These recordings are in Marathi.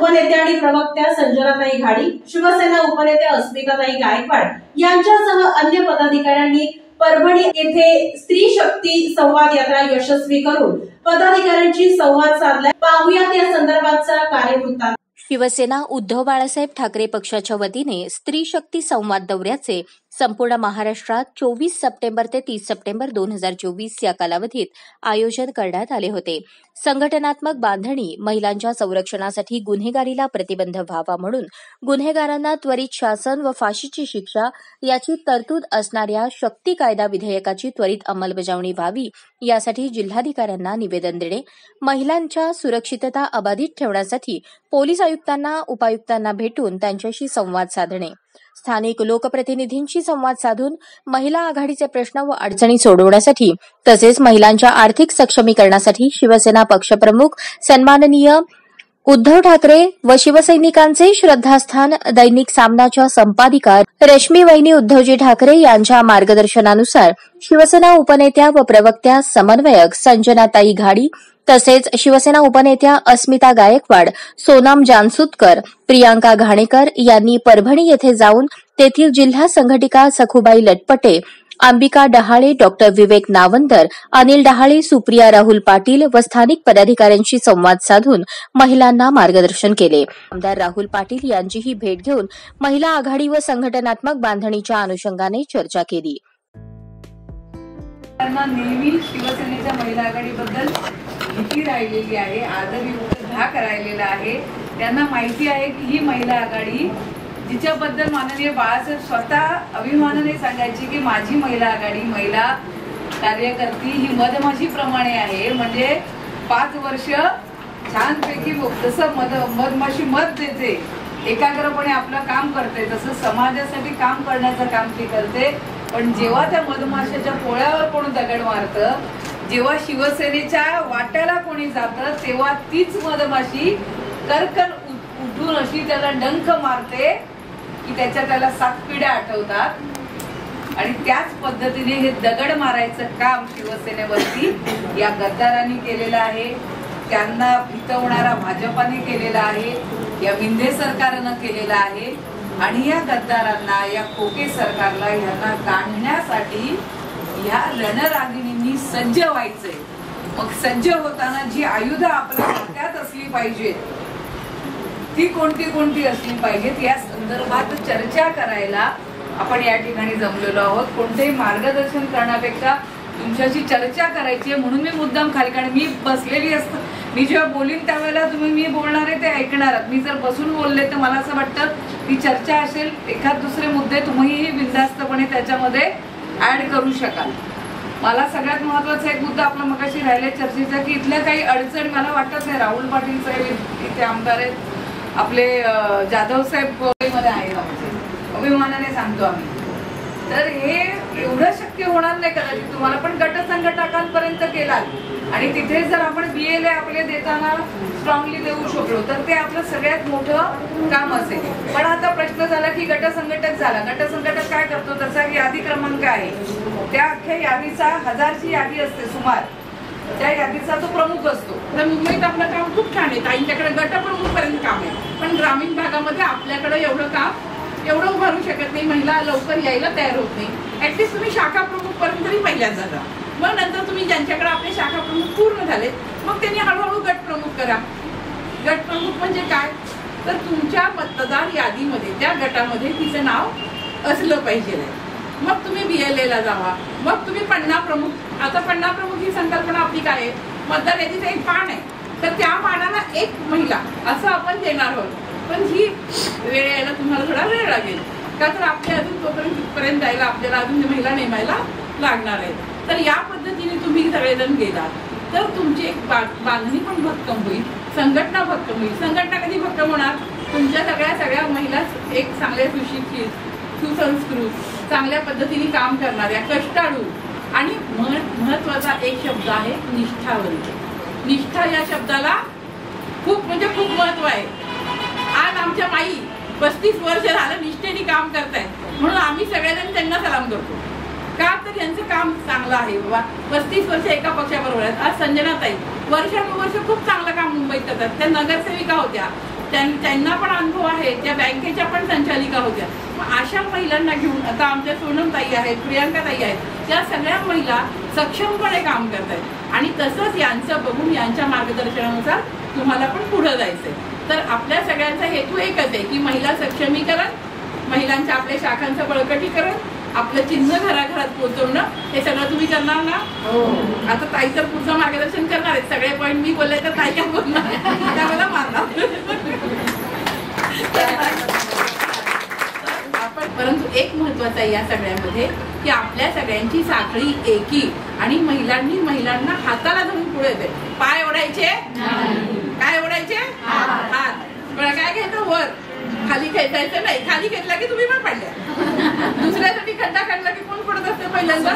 उपनेत्या आणि प्रवक्त्या संजनाताई घाडी, शिवसेना उपनेत्या अस्मिताताई गायकवाड यांच्यासह अन्य पदाधिकाऱ्यांनी परभणी येथे स्त्री शक्ती संवाद यात्रा यशस्वी करून पदाधिकाऱ्यांशी संवाद साधला। पाहुयात या संदर्भातचा कार्यवृत्तांत। शिवसेना उद्धव बाळासाहेब ठाकरे पक्षाच्या वतीने स्त्री शक्ती संवाद दौऱ्याचे संपूर्ण महाराष्ट्रात 24 सप्टेंबर ते 30 सप्टेंबर 2024 या कालावधीत आयोजन करण्यात आले होते। संघटनात्मक बांधणी, महिलांच्या संरक्षणासाठी गुन्हेगारीला प्रतिबंध व्हावा म्हणून गुन्हेगारांना त्वरित शासन व फाशीची शिक्षा याची तरतूद असणाऱ्या शक्ती कायदा विधेयकाची त्वरित अंमलबजावणी व्हावी यासाठी जिल्हाधिकाऱ्यांना निवेदन देणे, महिलांच्या सुरक्षितता अबाधित ठेवण्यासाठी पोलीस आयुक्तांना, उपायुक्तांना भेटून त्यांच्याशी संवाद साधणे, स्थानिक लोकप्रतिनिधींशी संवाद साधून महिला आघाडीचे प्रश्न व अडचणी सोडवण्यासाठी तसेच महिलांच्या आर्थिक सक्षमीकरणासाठी शिवसेना पक्षप्रमुख सन्माननीय उद्धव ठाकरे व शिवसैनिकांचे श्रद्धास्थान दैनिक सामनाच्या संपादिका रश्मी वहिनी उद्धवजी ठाकरे यांच्या मार्गदर्शनानुसार शिवसेना उपनेत्या व प्रवक्त्या समन्वयक संजनाताई घाडी तसेच शिवसेना उपनेत्या अस्मिता गायकवाड, सोनाम जानसुतकर, प्रियांका घाणेकर यांनी परभणी येथे जाऊन तेथील जिल्हा संघटिका सखुबाई लटपटे, अंबिका डहाळे, डॉक्टर विवेक नावंदर, अनिल डहाळे, सुप्रिया राहुल पाटील व स्थानिक पदाधिकाऱ्यांशी संवाद साधून महिलांना मार्गदर्शन केले। आमदार राहुल पाटील यांचीही भेट घेऊन महिला आघाडी व संघटनात्मक बांधणीच्या अनुषंगाने चर्चा केली। नेहमी शिवसेनेच्या महिला आघाडीबद्दल भीती राहिलेली आहे, आदरयुक्त धाक राहिलेला आहे। त्यांना माहिती आहे की ही महिला आघाडी जिच्याबद्दल माननीय बाळासाहेब स्वतः अभिमानाने सांगायची की माझी महिला आघाडी, महिला कार्यकर्ती ही मधमाशीप्रमाणे आहे। म्हणजे 5 वर्ष छानपैकी जसं मधमाशी मध देते, एकाग्रपणे आपलं काम करते, तसं समाजासाठी काम करण्याचं काम ती करते। पण जेव्हा त्या मधमाशाच्या पोळ्यावर कोण दगड मारतं, जेव्हा शिवसेनेच्या वाट्याला कोणी जातं, तेव्हा तीच मधमाशी करकर उठून अशी त्याला डंख मारते की त्याला 7 पिढ्या आठवतात। आणि त्याच पद्धतीने हे दगड मारायचं काम शिवसेनेवरती या गद्दारांनी केलेलं आहे, त्यांना भितवणारा भाजपाने केलेला आहे, या मिंदे सरकारनं केलेला आहे। आणि या गद्दारांना, या खोके सरकारला यांना काढण्यासाठी या रणरागिणींनी सज्ज व्हायचंय। मग सज्ज होताना जी आयुध आपल्या हातात असली पाहिजेत ती कोणती असली पाहिजेत या संदर्भात चर्चा करायला आपण या ठिकाणी जमलेलो आहोत। कोणतेही मार्गदर्शन करण्यापेक्षा तुमच्याशी चर्चा करायची आहे, म्हणून मी मुद्दाम खाली, कारण मी बसलेली असते, मी जेव्हा बोलीन त्यावेळेला तुम्ही मी बोलणारे ते ऐकणार आहात। मी जर बसून बोलले तर मला असं वाटतं की चर्चा असेल, एखाद दुसरे मुद्दे तुम्हीही बिनधास्तपणे त्याच्यामध्ये ऍड करू शकाल। मला सगळ्यात महत्वाचा एक मुद्दा आपला मगाशी राहिला चर्चेचा की इथल्या काही अडचणी मला वाटत नाही, राहुल पाटील साहेब इथे आमदार आहेत, आपले जाधव साहेब मध्ये आहेत, अभिमानाने सांगतो आम्ही। तर हे एवढं शक्य होणार नाही कदाचित तुम्हाला, पण गट संघटकांपर्यंत केलात आणि तिथे जर आपण BLA आपले देताना स्ट्रॉंगली देऊ शकलो तर ते आपलं सगळ्यात मोठं काम असेल। पण आता प्रश्न झाला की गट संघटक झाला, गट संघटक काय करतो, त्याचा यादी क्रमांक आहे, त्या अख्ख्या यादीचा 1000ची यादी असते सुमार, त्या यादीचा तो प्रमुख असतो। तर मुंबईत आपलं काम खूप छान आहे, ताईंच्याकडे गटप्रमुख पर्यंत काम आहे, पण ग्रामीण भागामध्ये आपल्याकडे एवढं उभारू शकत नाही, महिला लवकर यायला तयार होत नाही। ऍटलीस्ट तुम्ही शाखा प्रमुख पर्यंत तरी पहिल्यांदा जा, मग नंतर तुम्ही ज्यांच्याकडे आपले शाखा प्रमुख पूर्ण झाले मग त्यांनी हळूहळू गट प्रमुख करा। गट प्रमुख म्हणजे काय, तर तुमच्या मतदार यादीमध्ये त्या गटामध्ये तिचं नाव असलं पाहिजे, मग तुम्ही BLA ला जावा, मग तुम्ही पन्ना प्रमुख। आता पन्ना प्रमुख ही संकल्पना आपली काय आहे, मतदार यादीचं एक पान आहे, तर त्या पानाला एक महिला असं आपण देणार आहोत। पण ही वेळ यायला तुम्हाला थोडा वेळ लागेल, का तर आपल्या अजून तोपर्यंत जायला आपल्याला अजून महिला नेमायला लागणार आहे। तर या पद्धतीने तुम्ही सगळेजण गेलात तर तुमची एक बांधणी पण भक्कम होईल, संघटना भक्कम होईल। संघटना कधी भक्कम होणार, तुमच्या सगळ्या महिला एक चांगल्या सुशिक्षित, सुसंस्कृत, चांगल्या पद्धतीने काम करणाऱ्या, कष्टाळू आणि महत्वाचा एक शब्द आहे निष्ठावंत। निष्ठा या शब्दाला खूप महत्व आहे। आज आमच्या माई 35 वर्ष झालं निष्ठेने काम करतायत, म्हणून आम्ही सगळेजण त्यांना सलाम करतो। का तर यांचं काम चांगलं आहे बाबा, 35 वर्ष एका पक्षाबरोबर आहेत। आज संजनाताई वर्षानुवर्ष खूप चांगलं काम मुंबईत करतात, त्या नगरसेविका होत्या, त्यांना पण अनुभव आहे, त्या बँकेच्या पण संचालिका होत्या. मग अशा महिलांना घेऊन आता आमच्या सोनमताई आहेत, प्रियांकाताई आहेत, त्या सगळ्या महिला सक्षमपणे काम करत आहेत आणि तसंच यांचं बघून यांच्या मार्गदर्शनानुसार तुम्हाला पण पुढे जायचंय. तर आपल्या सगळ्यांचा हेतू एकच आहे की महिला सक्षमीकरण, महिलांच्या आपल्या शाखांचं बळकटीकरण, आपलं चिन्ह घराघरात पोहोचवणं, हे सगळं तुम्ही करणार ना? आता ताई तर पुढचं मार्गदर्शन करणार आहेत. सगळे पॉईंट मी बोलले तर ताई काय बोलणार, त्या मला मारणार. परंतु एक महत्वाचं आहे या सगळ्यामध्ये की आपल्या सगळ्यांची साखळी एकी आणि महिलांना हाताला धरून पुढे येते. पाय ओढायचे, काय ओढायचे? हात. पण काय घ्यायचं? वर. खाली खेचायचं नाही. खाली घेतला की तुम्ही पण पडल्या. दुसऱ्यासाठी खड्डा काढला की कोण पडत असते? पहिल्यांदा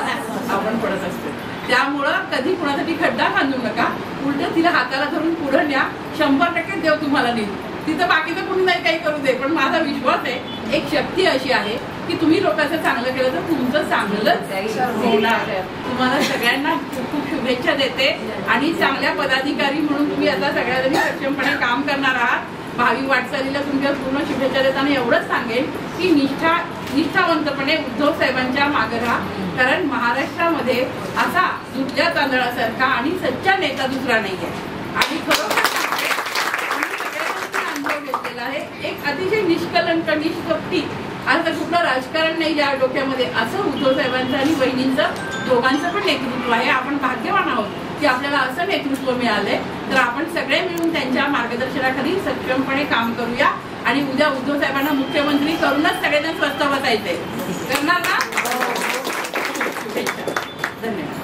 आपण पडत असतो. त्यामुळं कधी कुणासाठी खड्डा खांदू नका, उलट तिला हाताला धरून पुढे न्या. 100% देव तुम्हाला नेईल. तिथं बाकीचं कुणी नाही काही करू दे, पण माझा विश्वास आहे एक शक्ती अशी आहे की तुम्ही लोकांचं चांगलं केलं तर तुमचं चांगलंच होणार. तुम्हाला सगळ्यांना खूप खूप शुभेच्छा देते आणि चांगल्या पदाधिकारी म्हणून तुम्ही आता सगळ्यांनी सक्षमपणे काम करणार आहात. भावी वाटचालीला तुमच्या पूर्ण शुभेच्छा देताना एवढंच सांगेन की निष्ठावंतपणे उद्धव साहेबांच्या मागे राहा, कारण महाराष्ट्रामध्ये असा दुधल्या तांदळासारखा आणि सच्चा नेता दुसरा नाहीये. आणि खरोखर आहे एक अतिशय निष्कलंक निष्कपटी, आता कुठलं राजकारण नाही या डोक्यामध्ये, असं उद्धव साहेबांचं आणि बहिणींचं दोघांचं पण नेतृत्व आहे. आपण भाग्यवान आहोत की आपल्याला असं नेतृत्व मिळालंय. तर आपण सगळे मिळून त्यांच्या मार्गदर्शनाखाली सक्षमपणे काम करूया आणि उद्या उद्धव साहेबांना मुख्यमंत्री करूनच सगळेजण स्वस्थ बसायचे. करणार ना? धन्यवाद.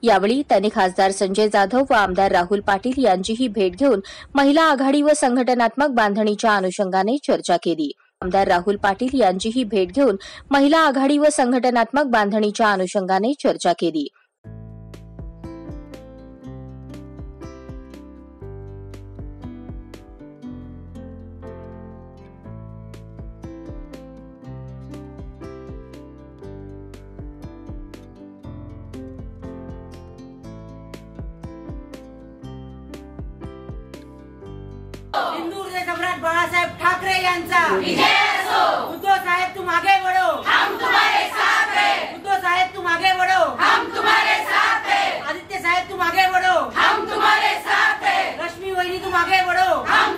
यावेळी त्यांनी खासदार संजय जाधव व आमदार राहुल पाटील यांचीही भेट घेऊन महिला आघाडी व संघटनात्मक बांधणीच्या अनुषंगाने चर्चा केली. आमदार राहुल पाटील यांचीही भेट घेऊन महिला आघाडी व संघटनात्मक बांधणीच्या अनुषंगाने चर्चा केली. हिंदूचे सम्राट बाळासाहेब ठाकरे यांचा विजय असो. उद्धव साहेब तुम आगे बढ़ो, हम तुम्हारे साथ हैं. उद्धव साहेब तुम आगे बढ़ो, हम तुम्हारे साथ हैं. आदित्य साहेब तुम आगे बढ़ो, हम तुम्हारे साथ हैं. रश्मी वहिनी तुम आगे बढ़ो, हम